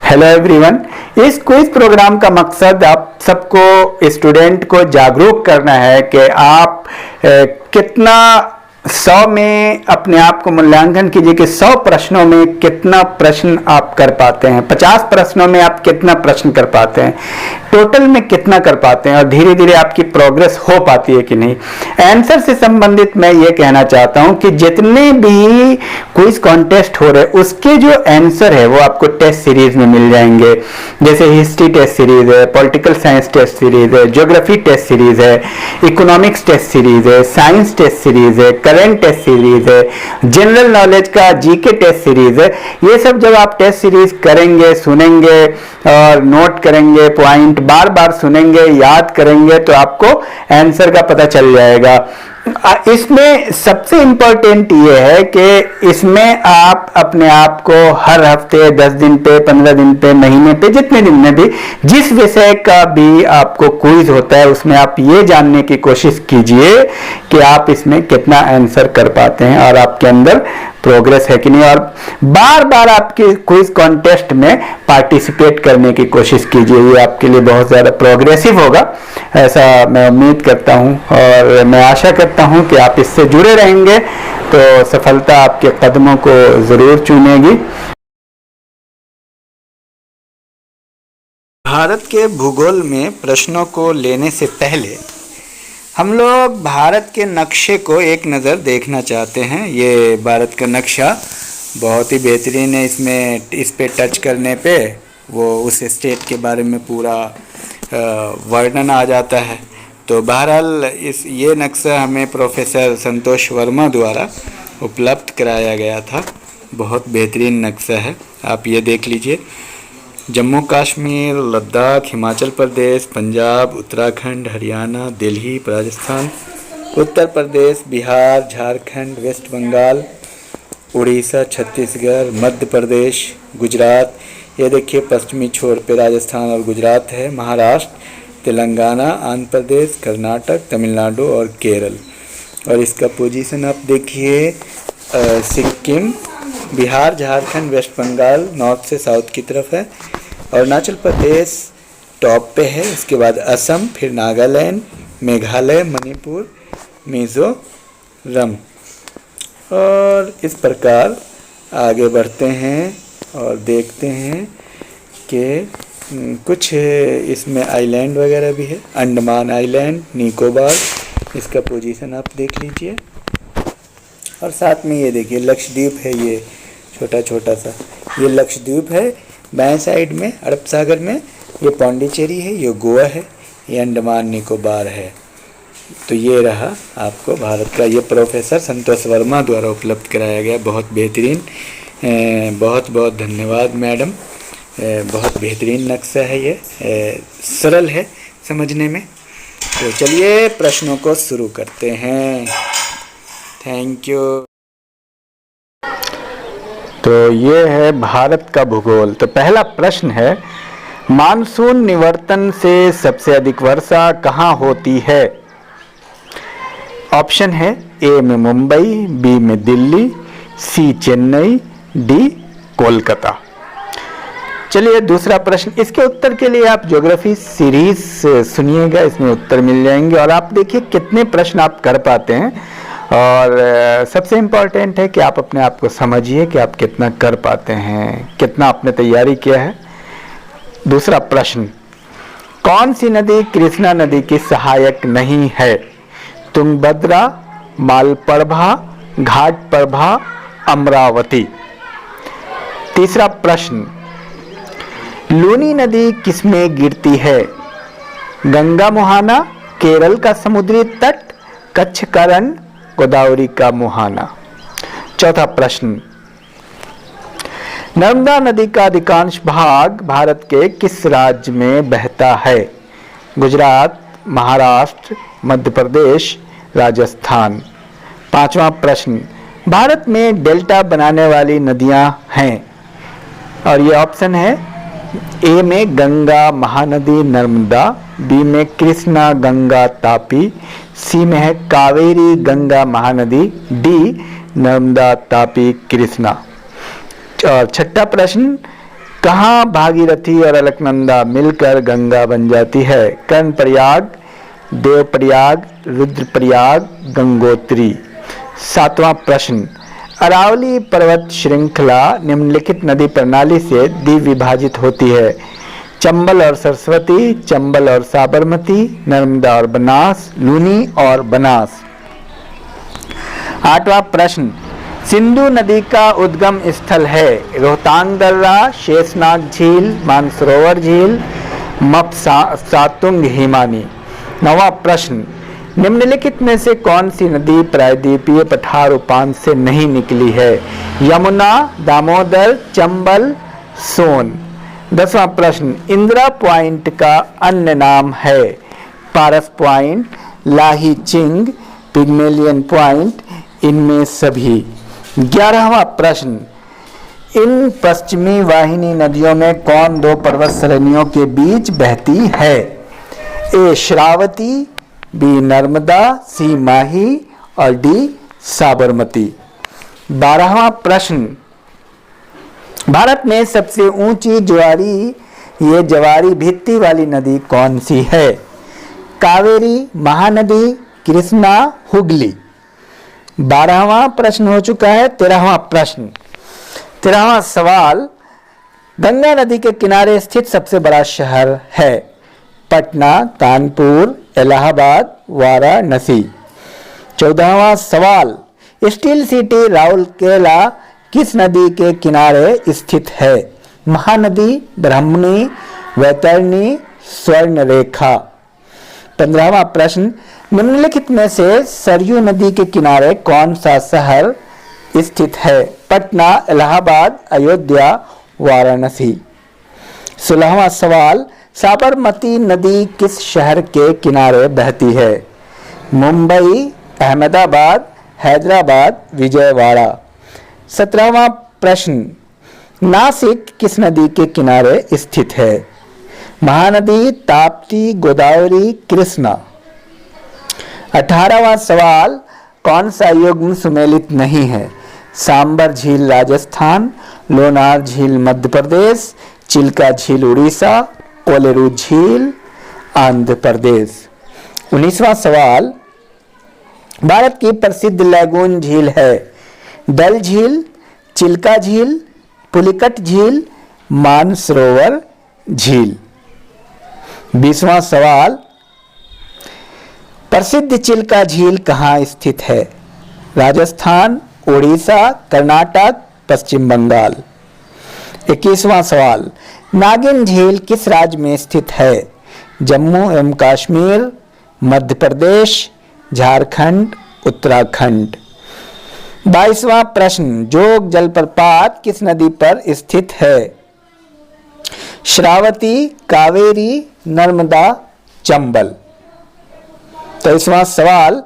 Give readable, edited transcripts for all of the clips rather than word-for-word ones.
Hello everyone. इस quiz programme का मकसद आप सबको, स्टूडेंट को जागरूक करना है कि आप कितना 100 में अपने आप को मूल्यांकन कीजिए कि 100 प्रश्नों में कितना प्रश्न आप कर पाते हैं, 50 प्रश्नों में आप कितना प्रश्न कर पाते हैं, टोटल में कितना कर पाते हैं और धीरे धीरे आपकी प्रोग्रेस हो पाती है कि नहीं। आंसर से संबंधित मैं ये कहना चाहता हूं कि जितने भी क्विज कॉन्टेस्ट हो रहे उसके जो आंसर है वो आपको टेस्ट सीरीज में मिल जाएंगे। जैसे हिस्ट्री टेस्ट सीरीज है, पॉलिटिकल साइंस टेस्ट सीरीज है, ज्योग्राफी टेस्ट सीरीज है, इकोनॉमिक्स टेस्ट सीरीज है, साइंस टेस्ट सीरीज है, करंट टेस्ट सीरीज है, जनरल नॉलेज का जीके टेस्ट सीरीज है। ये सब जब आप टेस्ट सीरीज करेंगे, सुनेंगे और नोट करेंगे, पॉइंट बार बार सुनेंगे, याद करेंगे तो आपको आंसर का पता चल जाएगा। इसमें सबसे इंपॉर्टेंट ये है कि इसमें आप अपने आप को हर हफ्ते, 10 दिन पे, 15 दिन पे, महीने पे, जितने दिन में भी जिस विषय का भी आपको क्विज होता है उसमें आप ये जानने की कोशिश कीजिए कि आप इसमें कितना आंसर कर पाते हैं और आपके अंदर प्रोग्रेस है कि नहीं। और बार बार आपके क्विज कॉन्टेस्ट में पार्टिसिपेट करने की कोशिश कीजिए, ये आपके लिए बहुत ज़्यादा प्रोग्रेसिव होगा, ऐसा मैं उम्मीद करता हूं और मैं आशा करता हूं कि आप इससे जुड़े रहेंगे तो सफलता आपके कदमों को ज़रूर चूमेगी। भारत के भूगोल में प्रश्नों को लेने से पहले हम लोग भारत के नक्शे को एक नज़र देखना चाहते हैं। ये भारत का नक्शा बहुत ही बेहतरीन है। इस पे टच करने पे वो उस स्टेट के बारे में पूरा वर्णन आ जाता है। तो बहरहाल ये नक्शा हमें प्रोफेसर संतोष वर्मा द्वारा उपलब्ध कराया गया था। बहुत बेहतरीन नक्शा है, आप ये देख लीजिए। जम्मू कश्मीर, लद्दाख, हिमाचल प्रदेश, पंजाब, उत्तराखंड, हरियाणा, दिल्ली, राजस्थान, उत्तर प्रदेश, बिहार, झारखंड, वेस्ट बंगाल, उड़ीसा, छत्तीसगढ़, मध्य प्रदेश, गुजरात, ये देखिए पश्चिमी छोर पे राजस्थान और गुजरात है, महाराष्ट्र, तेलंगाना, आंध्र प्रदेश, कर्नाटक, तमिलनाडु और केरल। और इसका पोजीशन आप देखिए, सिक्किम, बिहार, झारखंड, वेस्ट बंगाल नॉर्थ से साउथ की तरफ है, अरुणाचल प्रदेश टॉप पे है, उसके बाद असम, फिर नागालैंड, मेघालय, मणिपुर, मिजोरम। और इस प्रकार आगे बढ़ते हैं और देखते हैं कि कुछ इसमें आइलैंड वगैरह भी है, अंडमान आइलैंड, निकोबार, इसका पोजीशन आप देख लीजिए। और साथ में ये देखिए लक्षद्वीप है, ये छोटा छोटा सा ये लक्षद्वीप है बाएं साइड में अरब सागर में, ये पौंडीचेरी है, ये गोवा है, ये अंडमान निकोबार है। तो ये रहा आपको भारत का, ये प्रोफेसर संतोष वर्मा द्वारा उपलब्ध कराया गया। बहुत बेहतरीन, बहुत बहुत धन्यवाद मैडम। बहुत बेहतरीन नक्शा है, ये सरल है समझने में। तो चलिए प्रश्नों को शुरू करते हैं। Thank you. तो ये है भारत का भूगोल। तो पहला प्रश्न है, मानसून निवर्तन से सबसे अधिक वर्षा कहाँ होती है? ऑप्शन है ए में मुंबई, बी में दिल्ली, सी चेन्नई, डी कोलकाता। चलिए दूसरा प्रश्न, इसके उत्तर के लिए आप ज्योग्राफी सीरीज सुनिएगा, इसमें उत्तर मिल जाएंगे। और आप देखिए कितने प्रश्न आप कर पाते हैं और सबसे इम्पॉर्टेंट है कि आप अपने आप को समझिए कि आप कितना कर पाते हैं, कितना आपने तैयारी किया है। दूसरा प्रश्न, कौन सी नदी कृष्णा नदी की सहायक नहीं है? तुंगभद्रा, मालप्रभा, घाटप्रभा, अमरावती। तीसरा प्रश्न, लूनी नदी किसमें गिरती है? गंगा मुहाना, केरल का समुद्री तट, कच्छ का रण, गोदावरी का मुहाना। चौथा प्रश्न, नर्मदा नदी का अधिकांश भाग भारत के किस राज्य में बहता है? गुजरात, महाराष्ट्र, मध्य प्रदेश, राजस्थान। पांचवा प्रश्न, भारत में डेल्टा बनाने वाली नदियां हैं और ये ऑप्शन है, ए में गंगा महानदी नर्मदा, बी में कृष्णा गंगा तापी, सी में है कावेरी गंगा महानदी, डी नर्मदा तापी कृष्णा। और छठा प्रश्न, कहाँ भागीरथी और अलकनंदा मिलकर गंगा बन जाती है? कर्णप्रयाग, देवप्रयाग, रुद्रप्रयाग, गंगोत्री। 7वां प्रश्न, अरावली पर्वत श्रृंखला निम्नलिखित नदी प्रणाली से द्विविभाजित होती है? चंबल और सरस्वती, चंबल और साबरमती, नर्मदा और बनास, लूनी और बनास। 8वां प्रश्न, सिंधु नदी का उद्गम स्थल है? रोहतांग दर्रा, शेषनाग झील, मानसरोवर झील, मपसातुंग हिमानी। 9वां प्रश्न, निम्नलिखित में से कौन सी नदी प्रायद्वीपीय पठार उपांत से नहीं निकली है? यमुना, दामोदर, चंबल, सोन। 10वां प्रश्न, इंदिरा पॉइंट का अन्य नाम है? पारस पॉइंट, लाही चिंग, पिग्मेलियन पॉइंट, इनमें सभी। 11वां प्रश्न, इन पश्चिमी वाहिनी नदियों में कौन दो पर्वत श्रेणियों के बीच बहती है? ए श्रावती, बी नर्मदा, सी माही और डी साबरमती। 12वां प्रश्न, भारत में सबसे ऊंची ज्वारी भित्ति वाली नदी कौन सी है? कावेरी, महानदी, कृष्णा, हुगली। 12वां प्रश्न हो चुका है। 13वां प्रश्न, 13वां सवाल, गंगा नदी के किनारे स्थित सबसे बड़ा शहर है? पटना, कानपुर, इलाहाबाद, वाराणसी। 14वां सवाल, स्टील सिटी राउरकेला किस नदी के किनारे स्थित है? महानदी, ब्रह्मणी, वैतरणी, स्वर्णरेखा। 15वां प्रश्न, निम्नलिखित में से सरयू नदी के किनारे कौन सा शहर स्थित है? पटना, इलाहाबाद, अयोध्या, वाराणसी। 16वां सवाल, साबरमती नदी किस शहर के किनारे बहती है? मुंबई, अहमदाबाद, हैदराबाद, विजयवाड़ा। 17वां प्रश्न, नासिक किस नदी के किनारे स्थित है? महानदी, ताप्ती, गोदावरी, कृष्णा। 18वां सवाल, कौन सा युग्म सुमेलित नहीं है? सांबर झील राजस्थान, लोनार झील मध्य प्रदेश, चिल्का झील उड़ीसा, कोलेरू झील आंध्र प्रदेश। 19वां सवाल, भारत की प्रसिद्ध लैगून झील है? डल झील, चिल्का झील, पुलिकट झील, मानसरोवर झील। 20वां सवाल, प्रसिद्ध चिल्का झील कहाँ स्थित है? राजस्थान, उड़ीसा, कर्नाटक, पश्चिम बंगाल। 21वां सवाल, नागिन झील किस राज्य में स्थित है? जम्मू एवं कश्मीर, मध्य प्रदेश, झारखंड, उत्तराखंड। 22वां प्रश्न, जोग जलप्रपात किस नदी पर स्थित है? श्रावती, कावेरी, नर्मदा, चंबल। 23वां सवाल,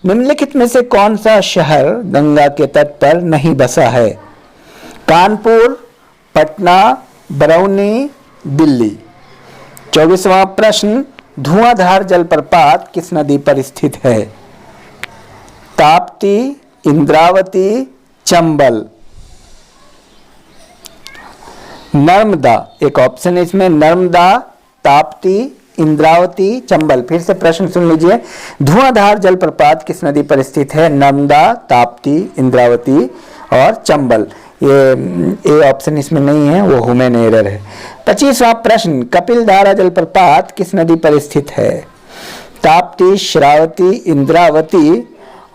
निम्नलिखित में से कौन सा शहर गंगा के तट पर नहीं बसा है? कानपुर, पटना, बरौनी, दिल्ली। 24वां प्रश्न, धुआंधार जलप्रपात किस नदी पर स्थित है? ताप्ती, इंद्रावती, चंबल। नर्मदा एक ऑप्शन है इसमें, नर्मदा, ताप्ती, इंद्रावती, चंबल। फिर से प्रश्न सुन लीजिए, धुआंधार जलप्रपात किस नदी पर स्थित है? नर्मदा, ताप्ती, इंद्रावती और चंबल। ये ऑप्शन इसमें नहीं है, वो ह्यूमन एरर है। 25वां प्रश्न, कपिलधारा जलप्रपात किस नदी पर स्थित है? ताप्ती, श्रावती, इंद्रावती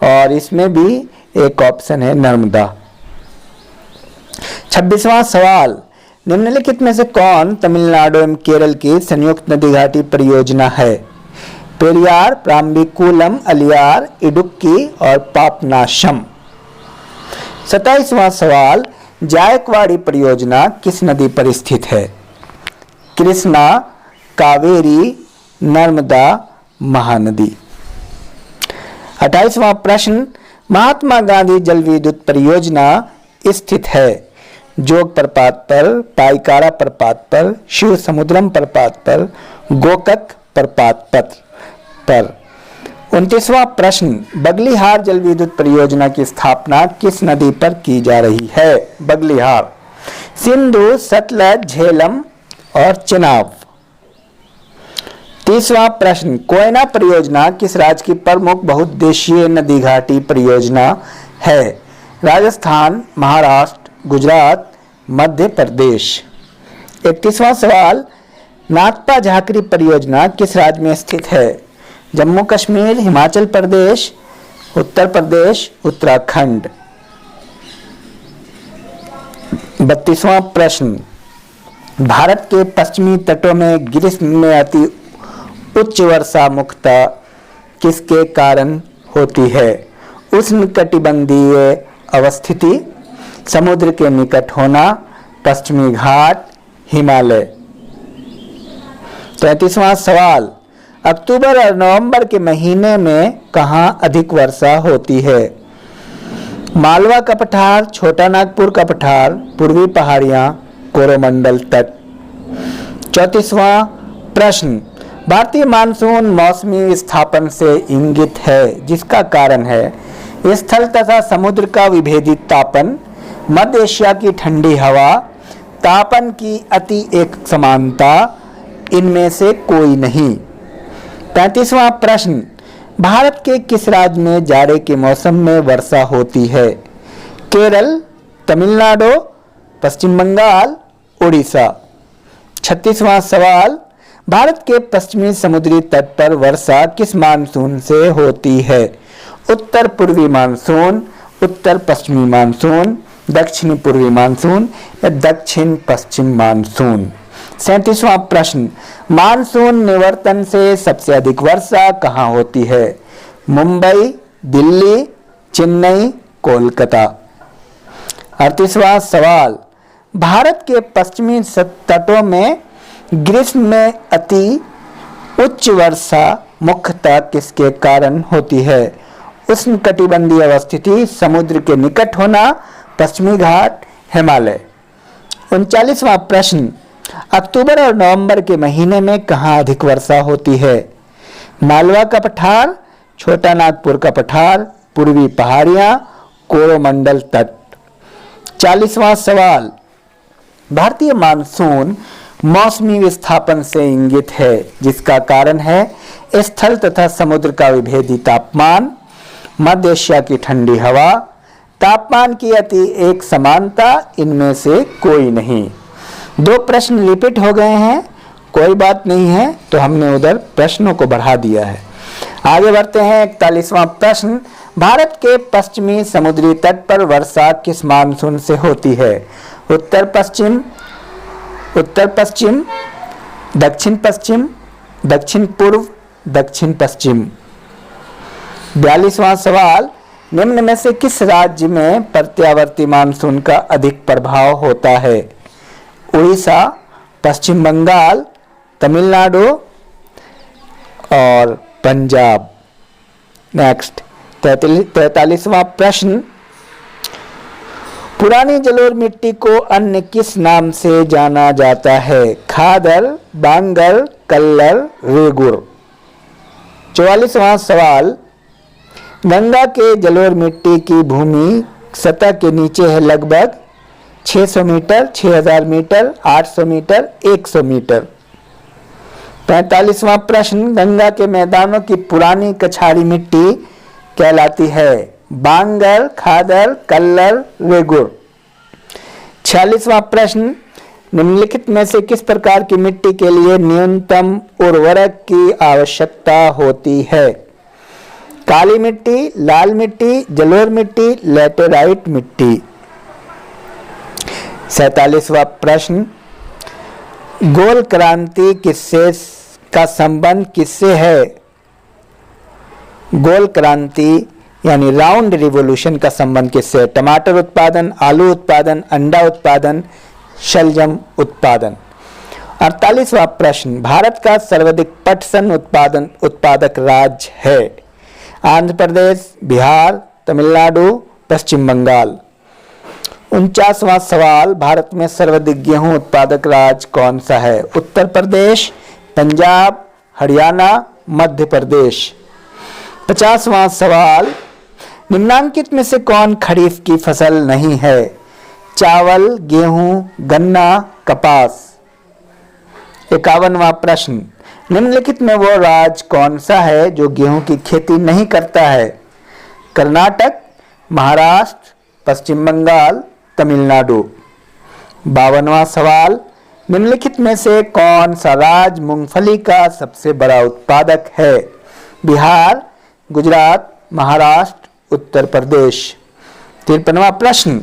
और इसमें भी एक ऑप्शन है नर्मदा। 26वां सवाल, निम्नलिखित में से कौन तमिलनाडु एवं केरल की संयुक्त नदी घाटी परियोजना है? पेरियार, प्राम्बिकुलम, अलियार, इडुक्की और पापनाशम। 27वां सवाल, जायकवाड़ी परियोजना किस नदी पर स्थित है? कृष्णा, कावेरी, नर्मदा, महानदी। 28वां प्रश्न, महात्मा गांधी जल विद्युत परियोजना स्थित है? जोग प्रपात पर, पाइकारा प्रपात पर, शिव समुद्रम प्रपात पर, गोकक प्रपात पर। 29वां प्रश्न, बगलिहार जल विद्युत परियोजना की स्थापना किस नदी पर की जा रही है? बगलिहार। सिंधु, सतलज, झेलम और चिनाब। तीसरा प्रश्न, कोयना परियोजना किस राज्य की प्रमुख बहुउद्देशीय नदी घाटी परियोजना है? राजस्थान, महाराष्ट्र, गुजरात, मध्य प्रदेश। 31वां सवाल, नाथपा झाकरी परियोजना किस राज्य में स्थित है? जम्मू कश्मीर, हिमाचल प्रदेश, उत्तर प्रदेश, उत्तराखंड। 32वां प्रश्न, भारत के पश्चिमी तटों में ग्रीष्म में अति उच्च वर्षा मुख्यतः किसके कारण होती है? उष्णकटिबंधीय अवस्थिति, समुद्र के निकट होना, पश्चिमी घाट, हिमालय। 33वां सवाल, अक्टूबर और नवंबर के महीने में कहाँ अधिक वर्षा होती है? मालवा का पठार, छोटा नागपुर का पठार, पूर्वी पहाड़ियां, कोरोमंडल तट। 34वां प्रश्न, भारतीय मानसून मौसमी विस्थापन से इंगित है जिसका कारण है? स्थल तथा समुद्र का विभेदित तापन, मध्य एशिया की ठंडी हवा, तापन की अति एक समानता, इनमें से कोई नहीं। 35वां प्रश्न, भारत के किस राज्य में जाड़े के मौसम में वर्षा होती है? केरल, तमिलनाडु, पश्चिम बंगाल, उड़ीसा। 36वां सवाल, भारत के पश्चिमी समुद्री तट पर वर्षा किस मानसून से होती है? उत्तर पूर्वी मानसून, उत्तर पश्चिमी मानसून, दक्षिणी पूर्वी मानसून या दक्षिण पश्चिम मानसून। 37वां प्रश्न, मानसून निवर्तन से सबसे अधिक वर्षा कहाँ होती है? मुंबई, दिल्ली, चेन्नई, कोलकाता। 38वां सवाल, भारत के पश्चिमी तटों में ग्रीष्म में अति उच्च वर्षा मुख्यतः किसके कारण होती है? उष्णकटिबंधीय अवस्थिति, समुद्र के निकट होना, पश्चिमी घाट, हिमालय। 39वां प्रश्न, अक्टूबर और नवंबर के महीने में कहाँ अधिक वर्षा होती है? मालवा का पठार, छोटा नागपुर का पठार, पूर्वी पहाड़ियां, कोरोमंडल तट। 40वां सवाल, भारतीय मानसून मौसमी विस्थापन से इंगित है जिसका कारण है? स्थल तथा समुद्र का विभेदी तापमान, मध्य एशिया की ठंडी हवा, तापमान की अति एक समानता, इनमें से कोई नहीं। 2 प्रश्न रिपीट हो गए हैं, कोई बात नहीं है, तो हमने उधर प्रश्नों को बढ़ा दिया है। आगे बढ़ते हैं। 41वां प्रश्न, भारत के पश्चिमी समुद्री तट पर वर्षा किस मानसून से होती है? उत्तर पश्चिम, उत्तर पश्चिम, दक्षिण पश्चिम, दक्षिण पूर्व, दक्षिण पश्चिम। 42वां सवाल, निम्न में से किस राज्य में प्रत्यावर्ती मानसून का अधिक प्रभाव होता है? उड़ीसा, पश्चिम बंगाल, तमिलनाडु और पंजाब। नेक्स्ट 43वां प्रश्न, पुरानी जलोढ़ मिट्टी को अन्य किस नाम से जाना जाता है? खादर, बांगर, कल्लर, रेगुर। 44वां सवाल, गंगा के जलोढ़ मिट्टी की भूमि सतह के नीचे है लगभग 600 मीटर, 6000 मीटर, 800 मीटर, 100 मीटर। 45वां प्रश्न, गंगा के मैदानों की पुरानी कछाड़ी मिट्टी कहलाती है? बांगर, खादर, कल्लर, रेगुर। 46वां प्रश्न, निम्नलिखित में से किस प्रकार की मिट्टी के लिए न्यूनतम उर्वरक की आवश्यकता होती है? काली मिट्टी, लाल मिट्टी, जलोढ़ मिट्टी, लैटेराइट मिट्टी। 47वां प्रश्न, गोल क्रांति किससे का संबंध किससे है? गोल क्रांति यानी राउंड रिवॉल्यूशन का संबंध किससे? टमाटर उत्पादन, आलू उत्पादन, अंडा उत्पादन, शलजम उत्पादन। 48वां प्रश्न, भारत का सर्वाधिक पटसन उत्पादक राज्य है? आंध्र प्रदेश, बिहार, तमिलनाडु, पश्चिम बंगाल। 49वां सवाल, भारत में सर्वाधिक गेहूं उत्पादक राज्य कौन सा है? उत्तर प्रदेश, पंजाब, हरियाणा, मध्य प्रदेश। 50वां सवाल, निम्नांकित में से कौन खरीफ की फसल नहीं है? चावल, गेहूं, गन्ना, कपास। 51वां प्रश्न, निम्नलिखित में वो राज्य कौन सा है जो गेहूं की खेती नहीं करता है? कर्नाटक, महाराष्ट्र, पश्चिम बंगाल, तमिलनाडु। 52वां सवाल, निम्नलिखित में से कौन सा राज्य मूंगफली का सबसे बड़ा उत्पादक है? बिहार, गुजरात, महाराष्ट्र, उत्तर प्रदेश। 53वां प्रश्न,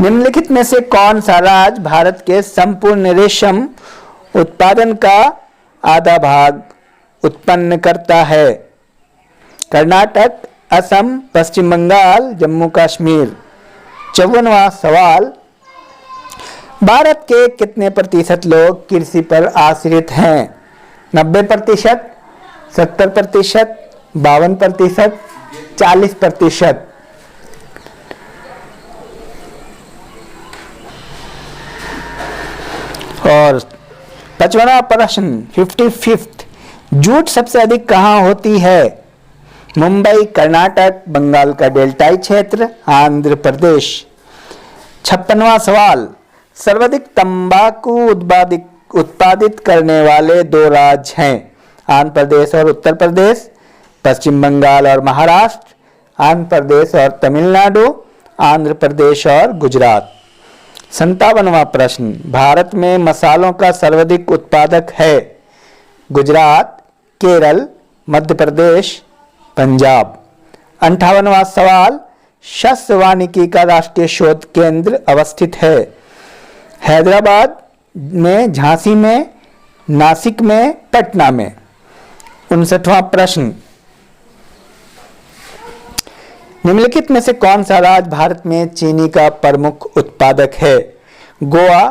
निम्नलिखित में से कौन सा राज्य भारत के संपूर्ण रेशम उत्पादन का आधा भाग उत्पन्न करता है? कर्नाटक, असम, पश्चिम बंगाल, जम्मू कश्मीर। 54वां सवाल, भारत के कितने प्रतिशत लोग कृषि पर आश्रित हैं? 90%, 70%, 52%, 40%। और 55वां प्रश्न, 55th, जूट सबसे अधिक कहाँ होती है? मुंबई, कर्नाटक, बंगाल का डेल्टाई क्षेत्र, आंध्र प्रदेश। 56वां सवाल, सर्वाधिक तंबाकू उत्पादित करने वाले दो राज्य हैं? आंध्र प्रदेश और उत्तर प्रदेश, पश्चिम बंगाल और महाराष्ट्र, आंध्र प्रदेश और तमिलनाडु, आंध्र प्रदेश और गुजरात। 57वां प्रश्न, भारत में मसालों का सर्वाधिक उत्पादक है? गुजरात, केरल, मध्य प्रदेश, पंजाब। 58वां सवाल, शस्य वानिकी का राष्ट्रीय शोध केंद्र अवस्थित है? हैदराबाद में, झांसी में, नासिक में, पटना में। 59वां प्रश्न, निम्नलिखित में से कौन सा राज्य भारत में चीनी का प्रमुख उत्पादक है? गोवा,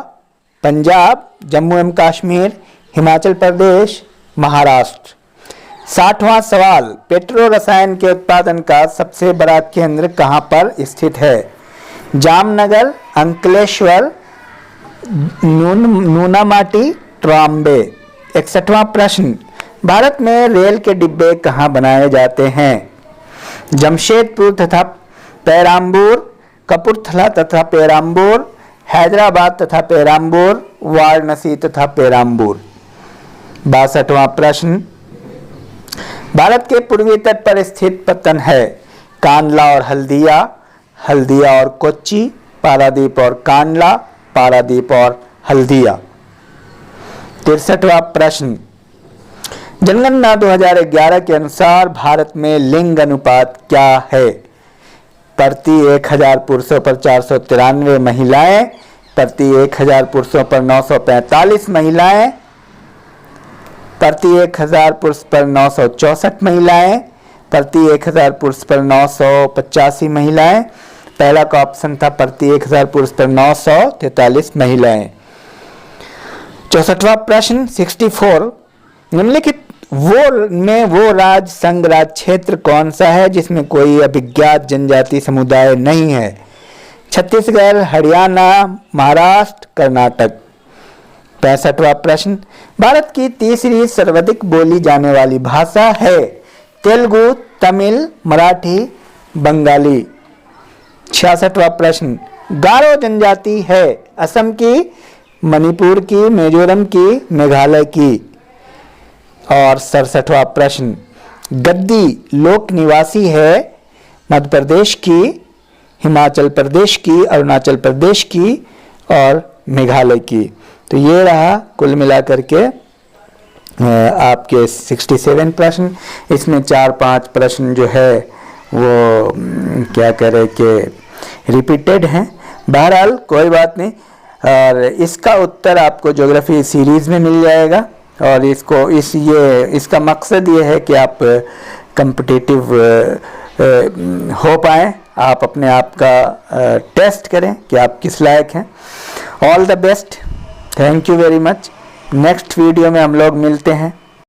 पंजाब, जम्मू एवं कश्मीर, हिमाचल प्रदेश, महाराष्ट्र। 60वां सवाल, पेट्रो रसायन के उत्पादन का सबसे बड़ा केंद्र कहां पर स्थित है? जामनगर, अंकलेश्वर, नूनामाटी, ट्राम्बे। 61वां प्रश्न, भारत में रेल के डिब्बे कहां बनाए जाते हैं? जमशेदपुर तथा पेराम्बूर, कपूरथला तथा पेराम्बूर, हैदराबाद तथा पेराम्बूर, वाराणसी तथा पेराम्बूर। 62वां प्रश्न, भारत के पूर्वी तट पर स्थित पत्तन है? कांडला और हल्दिया, हल्दिया और कोच्चि, पारादीप और कांडला, पारादीप और हल्दिया। 63वां प्रश्न, जनगणना 2011 के अनुसार भारत में लिंग अनुपात क्या है? प्रति 1000 पुरुषों पर 493 महिलाएं, प्रति 1000 पुरुषों पर 945 महिलाएं, प्रति 1000 पुरुष पर 964 महिलाएं, प्रति 1000 पुरुष पर 985 महिलाएं। पहला का ऑप्शन था प्रति 1000 पुरुष पर 943 महिलाएं। 64वां प्रश्न, 64, निम्नलिखित वो राज्य संघ राज्य क्षेत्र कौन सा है जिसमें कोई अभिज्ञात जनजाति समुदाय नहीं है? छत्तीसगढ़, हरियाणा, महाराष्ट्र, कर्नाटक। 65वां प्रश्न, भारत की तीसरी सर्वाधिक बोली जाने वाली भाषा है? तेलुगु, तमिल, मराठी, बंगाली। 66वां प्रश्न, गारो जनजाति है असम की, मणिपुर की, मिजोरम की, मेघालय की। और 67वां प्रश्न, गद्दी लोक निवासी है मध्य प्रदेश की, हिमाचल प्रदेश की, अरुणाचल प्रदेश की और मेघालय की। तो ये रहा कुल मिलाकर के आपके 67 प्रश्न। इसमें 4-5 प्रश्न जो है वो क्या करें कि रिपीटेड हैं। बहरहाल कोई बात नहीं, और इसका उत्तर आपको ज्योग्राफी सीरीज में मिल जाएगा। और इसका मकसद ये है कि आप कम्पिटिटिव हो पाएँ, आप अपने आप का टेस्ट करें कि आप किस लायक हैं। All the best, thank you very much. Next video में हम लोग मिलते हैं।